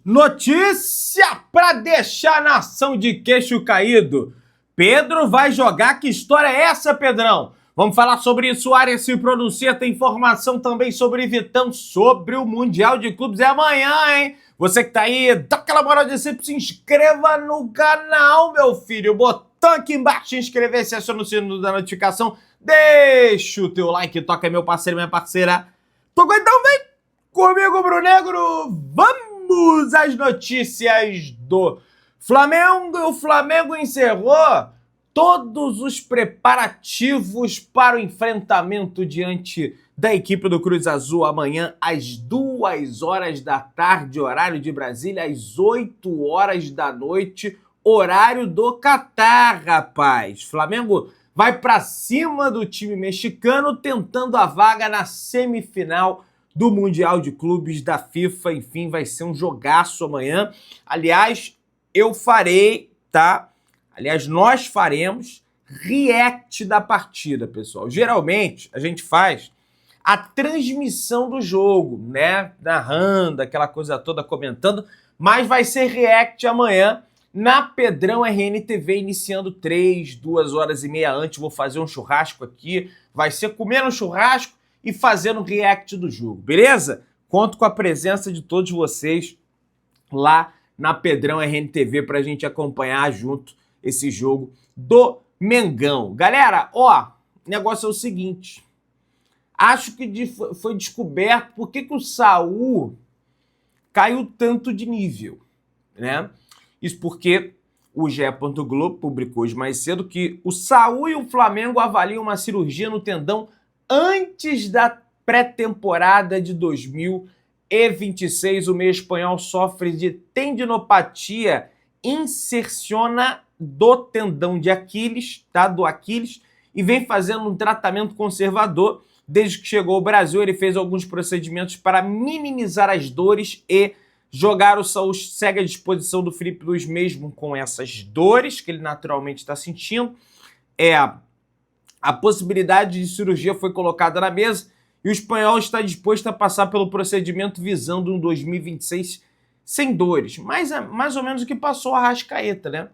Notícia para deixar a nação de queixo caído. Pedro vai jogar? Que história é essa, Pedrão? Vamos falar sobre isso. O Arias se pronuncia, tem informação também sobre Vitão, sobre o Mundial de Clubes. É amanhã, hein? Você que tá aí, dá aquela moral de sempre, se inscreva no canal, meu filho. Botão aqui embaixo, inscrever-se, aciona o sino da notificação. Deixa o teu like, toca meu parceiro, minha parceira. Tô então, vem comigo, Brunegro. Vamos às notícias do Flamengo. O Flamengo encerrou todos os preparativos para o enfrentamento diante da equipe do Cruz Azul amanhã às 2 da tarde, horário de Brasília, às 8 da noite, horário do Catar, rapaz. Flamengo vai para cima do time mexicano, tentando a vaga na semifinal do Mundial de Clubes da FIFA. Enfim, vai ser um jogaço amanhã. Aliás, eu farei, tá? Aliás, nós faremos react da partida, pessoal. Geralmente, a gente faz a transmissão do jogo, né? Narrando, aquela coisa toda, comentando. Mas vai ser react amanhã na Pedrão RNTV, iniciando 2 horas e meia antes. Vou fazer um churrasco aqui. Vai ser comendo um churrasco e fazendo react do jogo, beleza? Conto com a presença de todos vocês lá na Pedrão RNTV pra gente acompanhar junto esse jogo do Mengão. Galera, ó, o negócio é o seguinte. Acho que foi descoberto por que o Saul caiu tanto de nível, né? Isso porque o GE. Globo publicou hoje mais cedo que o Saul e o Flamengo avaliam uma cirurgia no tendão antes da pré-temporada de 2026. O meio espanhol sofre de tendinopatia inserciona do tendão de Aquiles, tá? Do Aquiles, e vem fazendo um tratamento conservador. Desde que chegou ao Brasil, ele fez alguns procedimentos para minimizar as dores e jogar. O Saul segue à disposição do Felipe Luiz mesmo com essas dores que ele naturalmente está sentindo. A possibilidade de cirurgia foi colocada na mesa e o espanhol está disposto a passar pelo procedimento visando um 2026 sem dores. Mas é mais ou menos o que passou o Arrascaeta, né?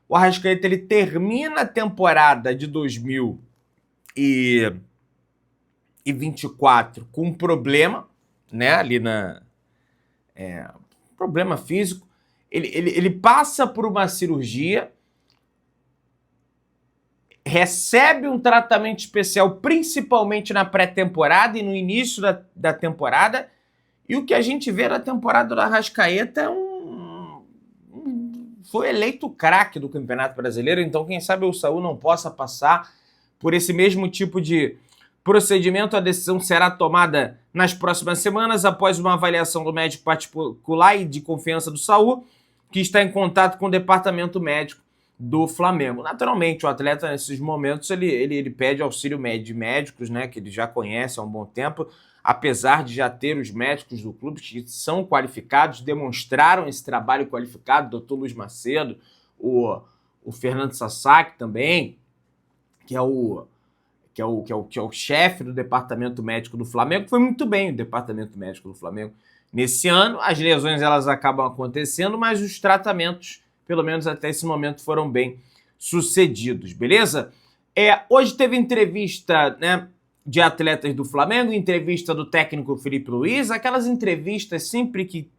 O Arrascaeta, ele termina a temporada de 2024 com um problema, né? Ali problema físico. Ele passa por uma cirurgia, recebe um tratamento especial, principalmente na pré-temporada e no início da temporada, e o que a gente vê na temporada do Arrascaeta é foi eleito o craque do Campeonato Brasileiro, então quem sabe o Saul não possa passar por esse mesmo tipo de procedimento. A decisão será tomada nas próximas semanas, após uma avaliação do médico particular e de confiança do Saul, que está em contato com o departamento médico do Flamengo. Naturalmente, o atleta, nesses momentos, ele pede auxílio de médicos, né, que ele já conhece há um bom tempo, apesar de já ter os médicos do clube que são qualificados, demonstraram esse trabalho qualificado, Dr. Luiz Macedo, o Fernando Sasaki também, que é o chefe do departamento médico do Flamengo. Foi muito bem o departamento médico do Flamengo nesse ano. As lesões, elas acabam acontecendo, mas os tratamentos, pelo menos até esse momento, foram bem sucedidos, beleza? Hoje teve entrevista, né, de atletas do Flamengo, entrevista do técnico Felipe Luiz, aquelas entrevistas sempre que...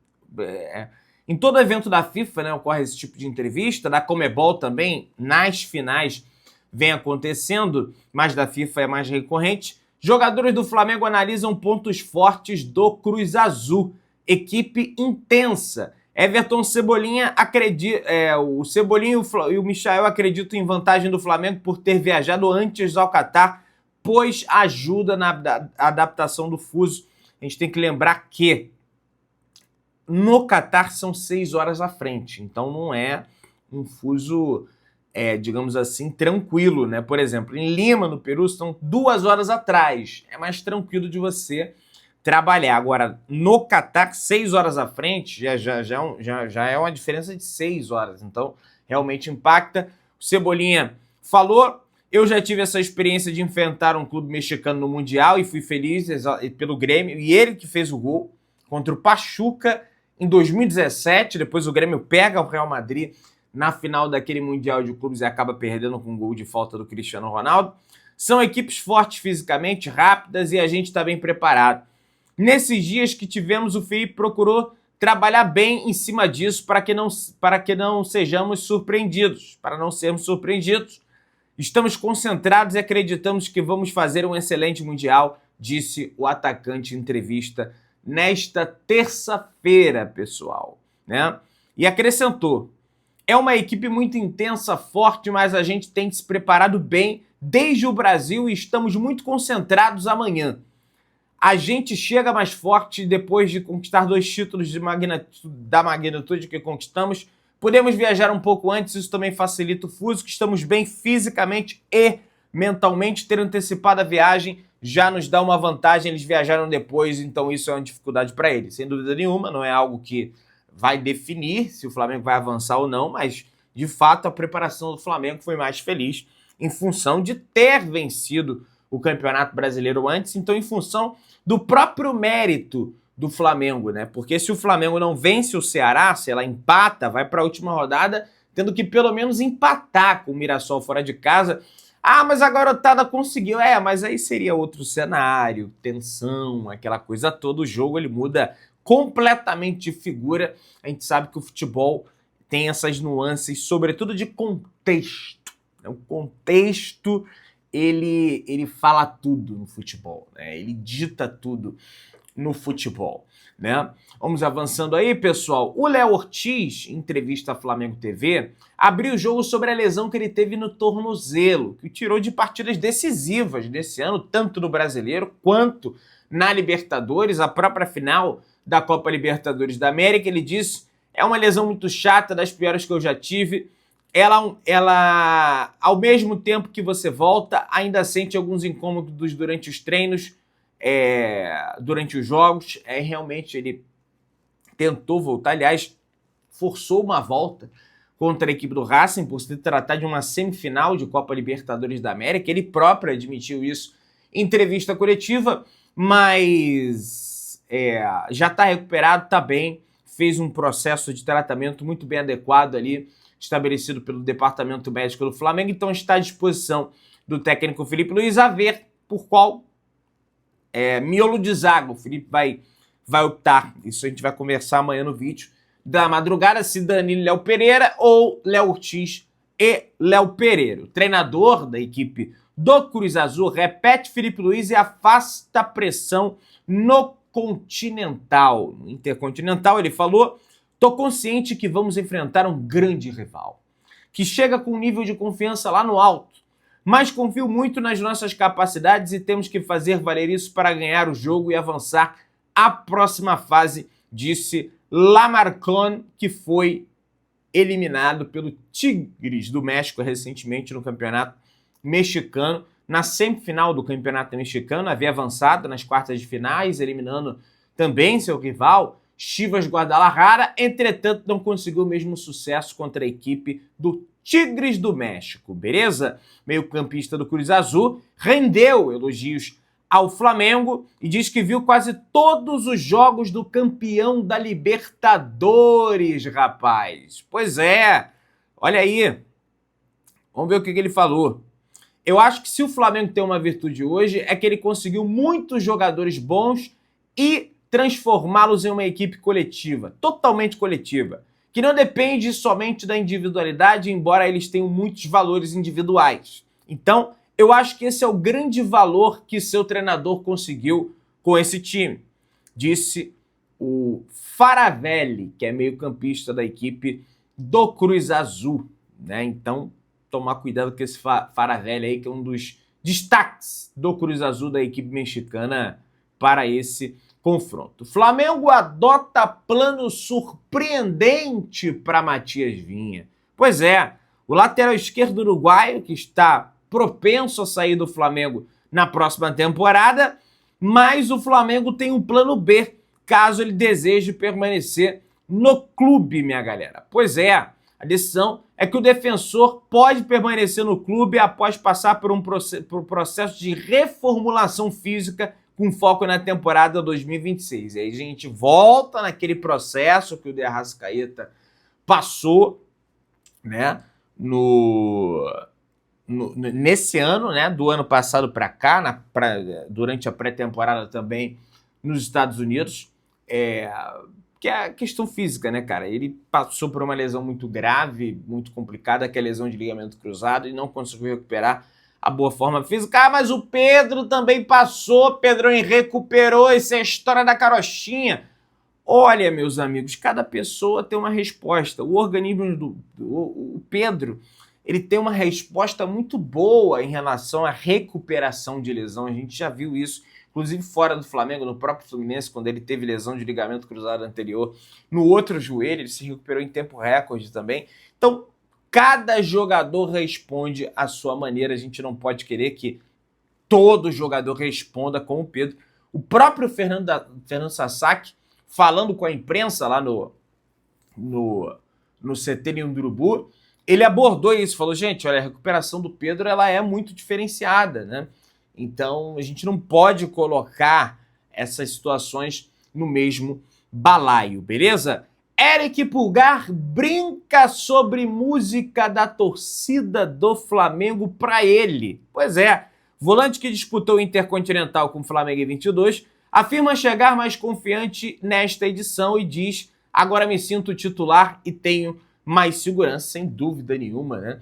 em todo evento da FIFA, né, ocorre esse tipo de entrevista, da Conmebol também, nas finais vem acontecendo, mas da FIFA é mais recorrente. Jogadores do Flamengo analisam pontos fortes do Cruz Azul. Equipe intensa. Everton Cebolinha acredita... o Cebolinha e o Michael acreditam em vantagem do Flamengo por ter viajado antes ao Catar, pois ajuda na adaptação do fuso. A gente tem que lembrar que no Catar são 6 horas à frente, então não é um fuso, digamos assim, tranquilo, né? Por exemplo, em Lima, no Peru, estão 2 horas atrás. É mais tranquilo de você trabalhar. Agora, no Catar, 6 horas à frente, já é uma diferença de 6 horas. Então, realmente impacta. O Cebolinha falou: eu já tive essa experiência de enfrentar um clube mexicano no Mundial e fui feliz pelo Grêmio. E ele que fez o gol contra o Pachuca em 2017, depois o Grêmio pega o Real Madrid na final daquele Mundial de Clubes e acaba perdendo com um gol de falta do Cristiano Ronaldo. São equipes fortes fisicamente, rápidas e a gente está bem preparado. Nesses dias que tivemos, o Felipe procurou trabalhar bem em cima disso para que não sejamos surpreendidos. Para não sermos surpreendidos, estamos concentrados e acreditamos que vamos fazer um excelente Mundial, disse o atacante em entrevista nesta terça-feira, pessoal, né? E acrescentou: é uma equipe muito intensa, forte, mas a gente tem se preparado bem desde o Brasil e estamos muito concentrados amanhã. A gente chega mais forte depois de conquistar 2 títulos da magnitude que conquistamos. Podemos viajar um pouco antes, isso também facilita o fuso, que estamos bem fisicamente e mentalmente. Ter antecipado a viagem já nos dá uma vantagem, eles viajaram depois, então isso é uma dificuldade para eles. Sem dúvida nenhuma, não é algo que vai definir se o Flamengo vai avançar ou não, mas de fato a preparação do Flamengo foi mais feliz em função de ter vencido o Campeonato Brasileiro antes, então em função do próprio mérito do Flamengo, né? Porque se o Flamengo não vence o Ceará, se ela empata, vai para a última rodada, tendo que pelo menos empatar com o Mirassol fora de casa. Ah, mas a garotada conseguiu. Mas aí seria outro cenário, tensão, aquela coisa toda. O jogo ele muda completamente de figura. A gente sabe que o futebol tem essas nuances, sobretudo de contexto. O contexto, ele fala tudo no futebol, né? Ele dita tudo no futebol, né? Vamos avançando aí, pessoal. O Léo Ortiz, em entrevista à Flamengo TV, abriu o jogo sobre a lesão que ele teve no tornozelo, que o tirou de partidas decisivas desse ano, tanto no Brasileiro quanto na Libertadores, a própria final da Copa Libertadores da América. Ele disse: é uma lesão muito chata, das piores que eu já tive. Ela, ao mesmo tempo que você volta, ainda sente alguns incômodos durante os treinos, durante os jogos. Realmente ele tentou voltar, aliás, forçou uma volta contra a equipe do Racing por se tratar de uma semifinal de Copa Libertadores da América. Ele próprio admitiu isso em entrevista coletiva, mas já está recuperado, está bem, fez um processo de tratamento muito bem adequado ali, estabelecido pelo Departamento Médico do Flamengo, então está à disposição do técnico Felipe Luiz, a ver por qual miolo de zaga o Felipe vai optar. Isso a gente vai conversar amanhã no vídeo da madrugada, se Danilo e Léo Pereira ou Léo Ortiz e Léo Pereira. O treinador da equipe do Cruz Azul repete Felipe Luiz e afasta a pressão no Continental. No Intercontinental ele falou: tô consciente que vamos enfrentar um grande rival, que chega com um nível de confiança lá no alto, mas confio muito nas nossas capacidades e temos que fazer valer isso para ganhar o jogo e avançar à próxima fase, disse Lamarcón, que foi eliminado pelo Tigres do México recentemente no Campeonato Mexicano. Na semifinal do Campeonato Mexicano, havia avançado nas quartas de finais, eliminando também seu rival, Chivas Guadalajara. Entretanto, não conseguiu o mesmo sucesso contra a equipe do Tigres do México, beleza? Meio-campista do Cruz Azul rendeu elogios ao Flamengo e diz que viu quase todos os jogos do campeão da Libertadores, rapaz. Pois é, olha aí. Vamos ver o que ele falou. Eu acho que se o Flamengo tem uma virtude hoje é que ele conseguiu muitos jogadores bons e transformá-los em uma equipe coletiva, totalmente coletiva, que não depende somente da individualidade, embora eles tenham muitos valores individuais. Então, eu acho que esse é o grande valor que seu treinador conseguiu com esse time, disse o Faravelli, que é meio-campista da equipe do Cruz Azul, né? Então, tomar cuidado com esse Faravelli aí, que é um dos destaques do Cruz Azul da equipe mexicana para esse confronto. Flamengo adota plano surpreendente para Matias Vinha. Pois é, o lateral esquerdo uruguaio, que está propenso a sair do Flamengo na próxima temporada, mas o Flamengo tem um plano B, caso ele deseje permanecer no clube, minha galera. Pois é, a decisão é que o defensor pode permanecer no clube após passar por um processo de reformulação física com foco na temporada 2026. E aí a gente volta naquele processo que o De Arrascaeta passou, né, nesse ano, né, do ano passado para cá, durante a pré-temporada também nos Estados Unidos, que é a questão física, né, cara? Ele passou por uma lesão muito grave, muito complicada, que é a lesão de ligamento cruzado, e não conseguiu recuperar a boa forma física. Ah, mas o Pedro também passou, Pedro Henrique recuperou, essa é a história da carochinha. Olha, meus amigos, cada pessoa tem uma resposta. O organismo o Pedro, ele tem uma resposta muito boa em relação à recuperação de lesão. A gente já viu isso, inclusive fora do Flamengo, no próprio Fluminense, quando ele teve lesão de ligamento cruzado anterior. No outro joelho, ele se recuperou em tempo recorde também. Então, cada jogador responde à sua maneira. A gente não pode querer que todo jogador responda como o Pedro. O próprio Fernando Sasaki, falando com a imprensa lá no CT Ninho do Urubu, ele abordou isso, falou, gente, olha, a recuperação do Pedro ela é muito diferenciada, né? Então, a gente não pode colocar essas situações no mesmo balaio, beleza? Eric Pulgar brinca sobre música da torcida do Flamengo para ele. Pois é, volante que disputou o Intercontinental com o Flamengo em 22, afirma chegar mais confiante nesta edição e diz, agora me sinto titular e tenho mais segurança, sem dúvida nenhuma, né?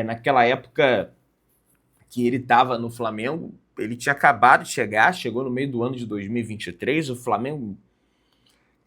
Naquela época que ele estava no Flamengo, ele tinha acabado de chegar, chegou no meio do ano de 2023, o Flamengo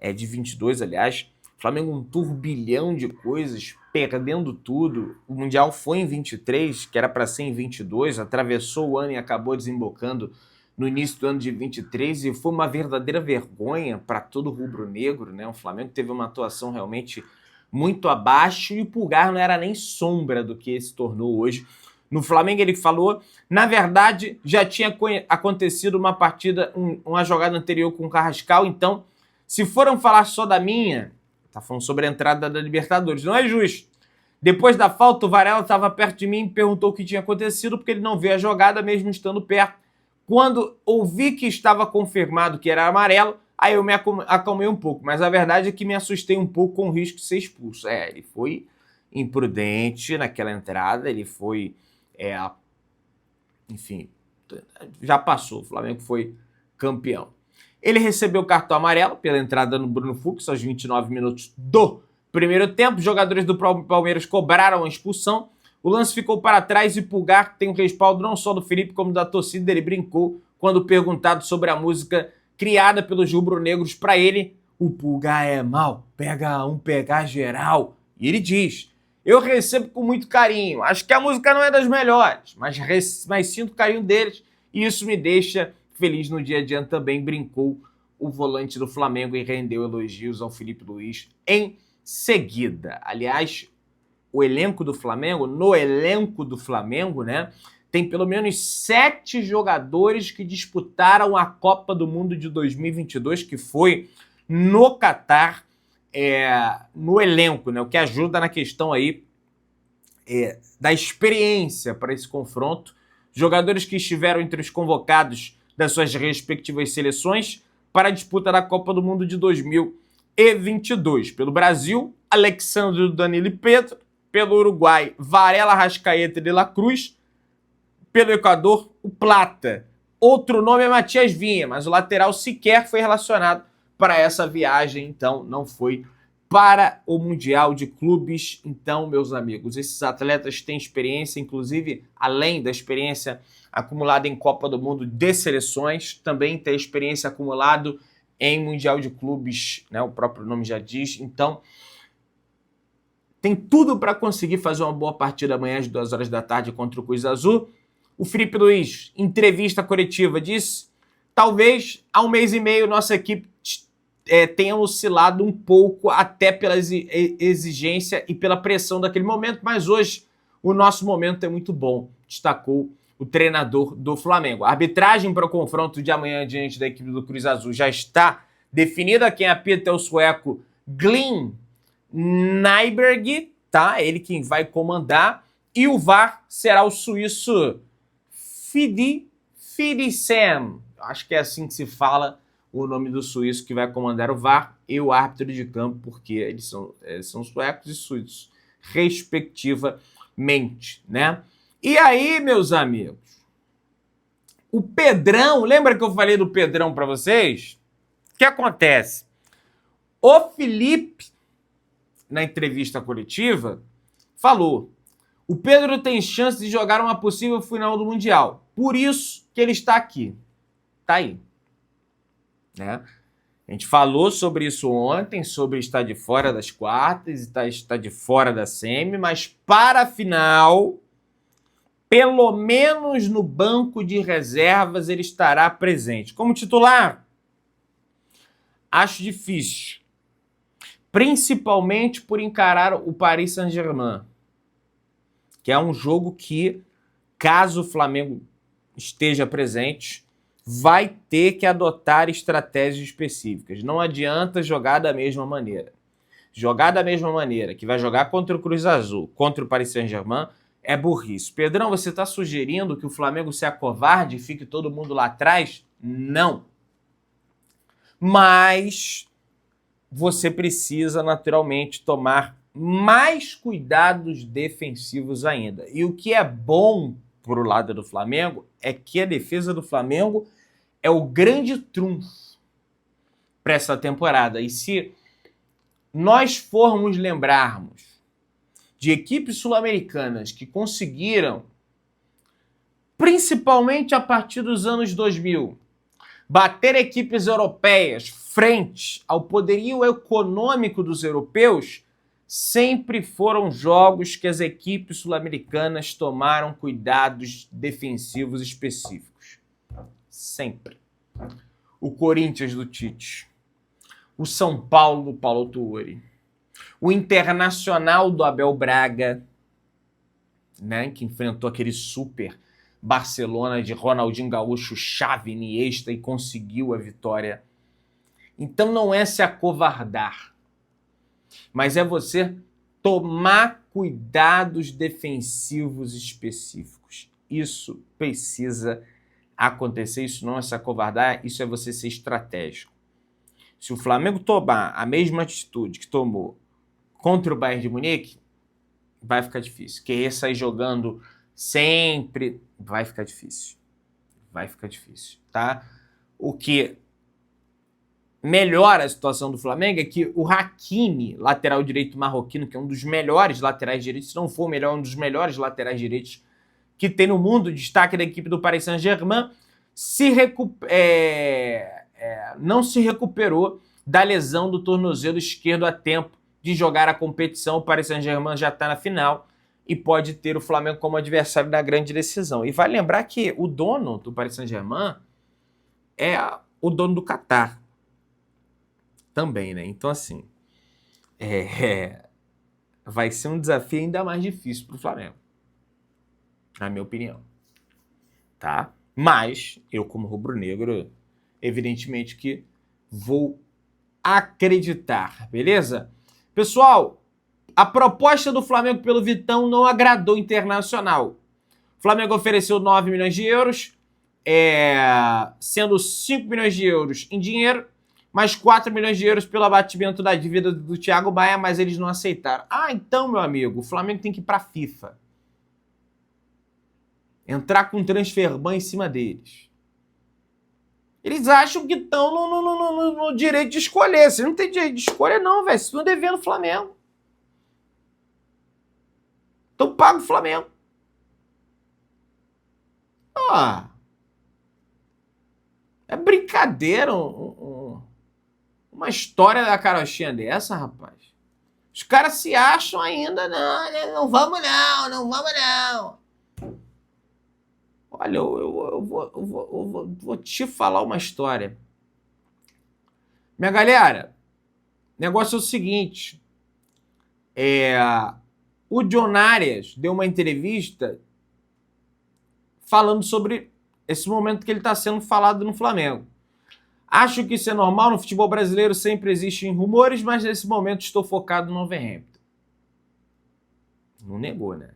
é de 22, aliás, o Flamengo um turbilhão de coisas, perdendo tudo, o Mundial foi em 23, que era para ser em 22, atravessou o ano e acabou desembocando no início do ano de 23, e foi uma verdadeira vergonha para todo rubro-negro, né? O Flamengo teve uma atuação realmente muito abaixo, e o Pulgar não era nem sombra do que se tornou hoje. No Flamengo ele falou, na verdade já tinha acontecido uma partida, uma jogada anterior com o Carrascal, então se foram falar só da minha, tá falando sobre a entrada da Libertadores, não é justo. Depois da falta o Varela estava perto de mim e me perguntou o que tinha acontecido, porque ele não viu a jogada mesmo estando perto. Quando ouvi que estava confirmado que era amarelo, aí eu me acalmei um pouco, mas a verdade é que me assustei um pouco com o risco de ser expulso. Ele foi imprudente naquela entrada, ele foi, enfim, já passou, o Flamengo foi campeão. Ele recebeu o cartão amarelo pela entrada no Bruno Fux aos 29 minutos do primeiro tempo, os jogadores do Palmeiras cobraram a expulsão, o lance ficou para trás e Pulgar tem o respaldo não só do Felipe como da torcida. Ele brincou quando perguntado sobre a música criada pelos rubro-negros para ele. O Pulgar é mau, pegar geral. E ele diz, eu recebo com muito carinho. Acho que a música não é das melhores, mas sinto o carinho deles e isso me deixa feliz no dia a dia também, brincou o volante do Flamengo e rendeu elogios ao Felipe Luiz em seguida. Aliás, no elenco do Flamengo, né, tem pelo menos 7 jogadores que disputaram a Copa do Mundo de 2022, que foi no Catar, no elenco, né, o que ajuda na questão aí da experiência para esse confronto. Jogadores que estiveram entre os convocados das suas respectivas seleções para a disputa da Copa do Mundo de 2022. Pelo Brasil, Alexandre, Danilo e Pedro. Pelo Uruguai, Varela, Arrascaeta e De La Cruz. Pelo Equador, o Plata. Outro nome é Matias Vinha, mas o lateral sequer foi relacionado para essa viagem, então não foi para o Mundial de Clubes. Então, meus amigos, esses atletas têm experiência, inclusive, além da experiência acumulada em Copa do Mundo de seleções, também tem experiência acumulada em Mundial de Clubes, né? O próprio nome já diz. Então, tem tudo para conseguir fazer uma boa partida amanhã às 2 horas da tarde contra o Cruz Azul. O Felipe Luiz, entrevista coletiva, disse, talvez há 1 mês e meio nossa equipe tenha oscilado um pouco até pela exigência e pela pressão daquele momento, mas hoje o nosso momento é muito bom, destacou o treinador do Flamengo. A arbitragem para o confronto de amanhã diante da equipe do Cruz Azul já está definida. Quem apita é o sueco Glenn Nyberg, tá? Ele quem vai comandar. E o VAR será o suíço Fidisen. acho que é assim que se fala o nome do suíço que vai comandar o VAR e o árbitro de campo, porque eles são suecos e suíços, respectivamente, né? E aí, meus amigos, o Pedrão, lembra que eu falei do Pedrão para vocês? O que acontece? O Felipe, na entrevista coletiva, falou: o Pedro tem chance de jogar uma possível final do Mundial. Por isso que ele está aqui. Tá aí. Né? A gente falou sobre isso ontem, sobre estar de fora das quartas, estar de fora da semi, mas para a final, pelo menos no banco de reservas, ele estará presente. Como titular, acho difícil. Principalmente por encarar o Paris Saint-Germain, que é um jogo que, caso o Flamengo esteja presente, vai ter que adotar estratégias específicas. Não adianta jogar da mesma maneira. Jogar da mesma maneira que vai jogar contra o Cruz Azul, contra o Paris Saint-Germain, é burrice. Pedrão, você está sugerindo que o Flamengo se acovarde e fique todo mundo lá atrás? Não. Mas você precisa, naturalmente, tomar mais cuidados defensivos ainda. E o que é bom para o lado do Flamengo é que a defesa do Flamengo é o grande trunfo para essa temporada. E se nós formos lembrarmos de equipes sul-americanas que conseguiram, principalmente a partir dos anos 2000, bater equipes europeias frente ao poderio econômico dos europeus, sempre foram jogos que as equipes sul-americanas tomaram cuidados defensivos específicos. Sempre. O Corinthians do Tite, o São Paulo do Paulo Tuori, o Internacional do Abel Braga, né, que enfrentou aquele super Barcelona de Ronaldinho Gaúcho, Xavi, Iniesta e conseguiu a vitória. Então não é se acovardar, mas é você tomar cuidados defensivos específicos. Isso precisa acontecer, isso não é se acovardar, isso é você ser estratégico. Se o Flamengo tomar a mesma atitude que tomou contra o Bayern de Munique, vai ficar difícil. Querer sair jogando sempre vai ficar difícil. Vai ficar difícil, tá? O que melhora a situação do Flamengo é que o Hakimi, lateral direito marroquino, que é um dos melhores laterais direitos, se não for o melhor, um dos melhores laterais direitos que tem no mundo, destaque da equipe do Paris Saint-Germain, não se recuperou da lesão do tornozelo esquerdo a tempo de jogar a competição. O Paris Saint-Germain já está na final e pode ter o Flamengo como adversário na grande decisão. E vale lembrar que o dono do Paris Saint-Germain é o dono do Qatar também, né? Então, assim, vai ser um desafio ainda mais difícil para o Flamengo, na minha opinião, tá? Mas eu, como rubro-negro, evidentemente que vou acreditar, beleza? Pessoal, a proposta do Flamengo pelo Vitão não agradou o Internacional. O Flamengo ofereceu 9 milhões de euros, sendo 5 milhões de euros em dinheiro, mais 4 milhões de euros pelo abatimento da dívida do Thiago Maia, mas eles não aceitaram. Ah, então, meu amigo, o Flamengo tem que ir para a FIFA. Entrar com um transferban em cima deles. Eles acham que estão no direito de escolher. Você não tem direito de escolha, não, velho. Vocês estão devendo o Flamengo. Então paga o Flamengo. Ah, é brincadeira uma história da carochinha dessa, rapaz. Os caras se acham ainda, não vamos não. Olha, eu vou te falar uma história. Minha galera, o negócio é o seguinte. O John Arias deu uma entrevista falando sobre esse momento que ele está sendo falado no Flamengo. Acho que isso é normal, no futebol brasileiro sempre existem rumores, mas nesse momento estou focado no Wolverhampton. Não negou, né?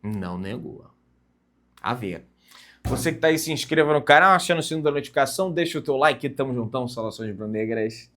Não negou. A ver. Você que tá aí, se inscreva no canal, achando o sino da notificação, deixa o teu like, tamo juntão, saudações rubro-negras.